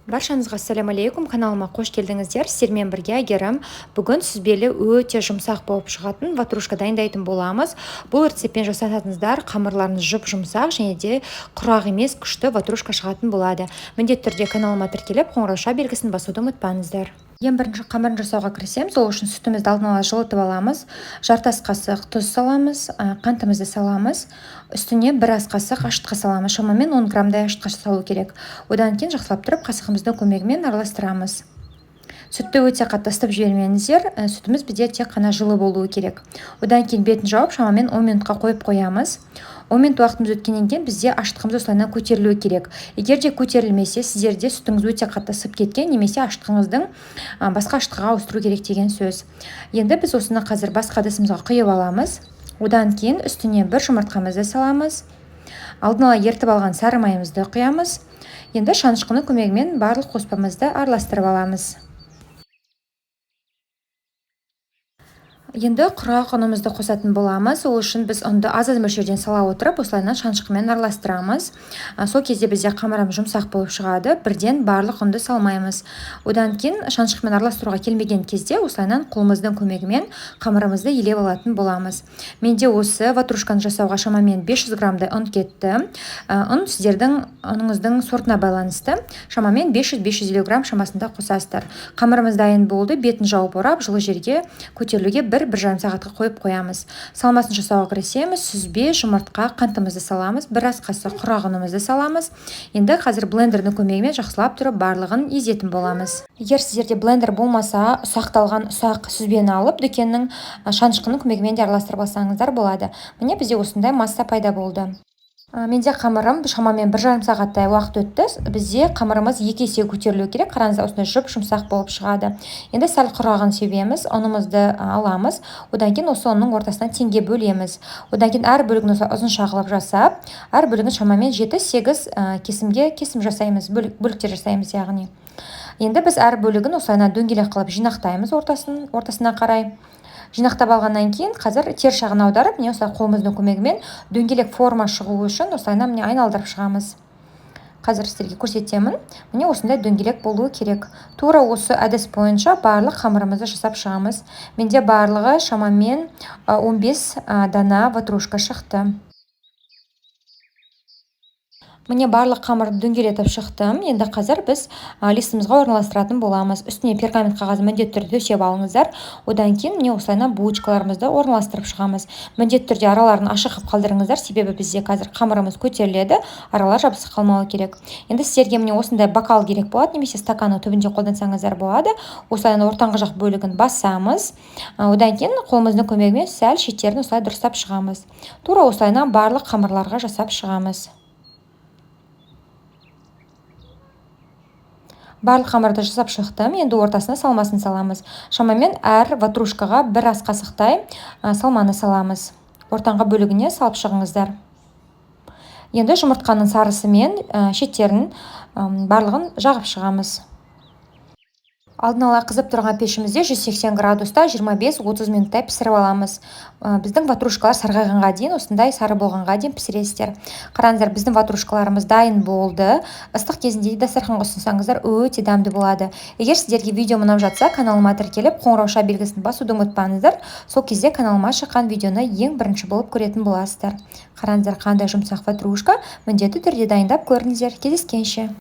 Баршаңызға ассалаумағалейкум, каналыма қош келдіңіздер. Сіздермен бірге әйгерім. Бүгін сүзбелі өте жұмсақ болып шығатын ватрушка дайындайтын боламыз. Бұл рецептпен жасататыныздар қамырларыңыз жұп-жұмсақ және де құрақ емес күшті ватрушка шығатын болады. Міндетті түрде каналыма тіркеліп, қоңырауша белгісін басуды ұмытпаңыздар. Ең бірінші қамырын жасауға кірісеміз. Ол үшін сүтімізді алдын ала жылытып аламыз. Жарты ас қасық тұз саламыз, қантымызды саламыз. Үстіне бір ас қасық ашытқа саламыз. Шамамен 10 граммдай ашытқа салу керек. Одан кейін жақсылап тұрып қасығымыздың көмегімен араластырамыз. Сүтті өте қатты ысытып жібермеңіздер. Сүтіміз бізде тек қана жылы болуы керек. Одан кейін бетін жауып, шамамен 10 минутқа қойып қоямыз. 10 минут уақытымыз өткеннен кейін бізде ашытқымыз осылайынан көтерілуі керек. Егер де көтерілмесе, сіздерде сүтіңіз өте қатты ысып кеткен, немесе ашытқыңыздың басқа ашытқыға ауыстыру керек деген сөз. Енді біз осыны қазір басқа ыдысымызға құйып аламыз. Одан кейін үстіне бір жұмыртқамызды саламыз. Алдын ала ертіп алған сары майымызды құямыз. Енді шанышқының көмегімен барлық қоспамызды араластырып аламыз. Енді құрақ ұнымызды қосатын боламыз. Ол үшін біз ұнды аз-аз мөлшерден сала отырып, осылайынан шанышқымен араластырамыз. Сол кезде бізде қамырымыз жұмсақ болып шығады. Бірден барлық ұнды салмаймыз. Одан кейін шанышқымен араластыруға келмеген кезде осылайынан қолымыздың көмегімен қамырымызды елеп алатын боламыз. Менде осы ватрушканы жасауға шамамен 500 граммдай ұн кетті. Ұн сіздердің ұныңыздың сортына байланысты. Шамамен 500-550 грамм шамасында қосасыздар. Қамырымыз дайын болды. Бетін жауып орап, жылы жерге көтерілуге 1-1,5 сағатқа қойып қоямыз. Салмасын жасауға кірісеміз. Сүзбе, жұмыртқа, қантымызды саламыз. Бір ас қасық құрақ ұнымызды саламыз. Енді қазір блендердің көмегімен жақсылап тұрып барлығын езетін боламыз. Егер сіздерде блендер болмаса, ұсақталған ұсақ сүзбені алып, дүкеннің шанышқының көмегімен де араластырып алсаңыздар болады. Міне бізде осындай масса пайда болды. Менде қамырым шамамен 1,5 сағаттай уақыт өтті. Бізде қамырымыз 2 есе көтерілуі керек. Қараңыздар, осындай жұп-жұмсақ болып шығады. Енді сәл құрағын себеміз, ұнымызды аламыз. Одан кейін осы ұнның ортасынан теңге бөлеміз. Одан кейін әр бөлігін ұзынша қылып жасап, әр бөлігін шамамен 7-8 кесім жасаймыз, бөліктер жасаймыз яғни. Енді біз әр бөлігін осылайынан дөңгелек қылып жинақтаймыз ортасына қарай. Жинақтап алғаннан кейін қазір теріс жағын аударып, міне осылай қолымыздың көмегімен дөңгелек форма шығуы үшін осылайынан міне айналдырып шығамыз. Қазір сіздерге көрсетемін. Міне осындай дөңгелек болуы керек. Тура осы әдіс бойынша барлық қамырымызды жасап шығамыз. Менде барлығы шамамен 15 дана ватрушка шықты. Міне барлық қамырды дөңгелетіп шықтым. Енді қазір біз листімізға орналастыратын боламыз. Үстіне пергамент қағазын міндетті түрде төсеп алыңыздар. Одан кейін міне осылайынан булочкаларымызды орналастырып шығамыз. Міндетті түрде араларын ашық қылып қалдырыңыздар, себебі бізде қазір қамырымыз көтеріледі, аралар жабысып қалмауы керек. Енді сіздерге міне осындай бокал керек болады, немесе стаканның түбінде қолдансаңыздар болады. Осылайынан ортаңғы жақ бөлігін басамыз. Одан кейін қолымыздың көмегімен сәл шеттерін осылай дұрыстап шығамыз. Тура осылайынан барлық қамырларға жасап шығамыз. Барлық қамырды жасап шықтым. Енді ортасына салмасын саламыз. Шамамен әр ватрушкаға бір ас қасықтай салманы саламыз. Ортаңғы бөлігіне салып шығыңыздар. Енді жұмыртқаның сарысы мен шеттерін барлығын жағып шығамыз. Алдын ала қызып тұрған пешімізде 180 градуста 25-30 минуттай пісіріп аламыз. Біздің ватрушкалар сарғайғанға дейін, осындай сары болғанға дейін пісіресіздер. Қараңыздар, біздің ватрушкаларымыз дайын болды. Ыстық кезінде дастарханға ұсынсаңыздар өте дәмді болады. Егер сіздерге видео ұнап жатса, каналыма тіркеліп, қоңырауша белгісін басуды ұмытпаңыздар. Сол кезде каналыма шыққан видеоны ең бірінші болып көретін боласыздар. Қараңыздар, қандай жұмсақ ватрушка. Міндетті түрде дайындап көріңіздер. Кездескенше.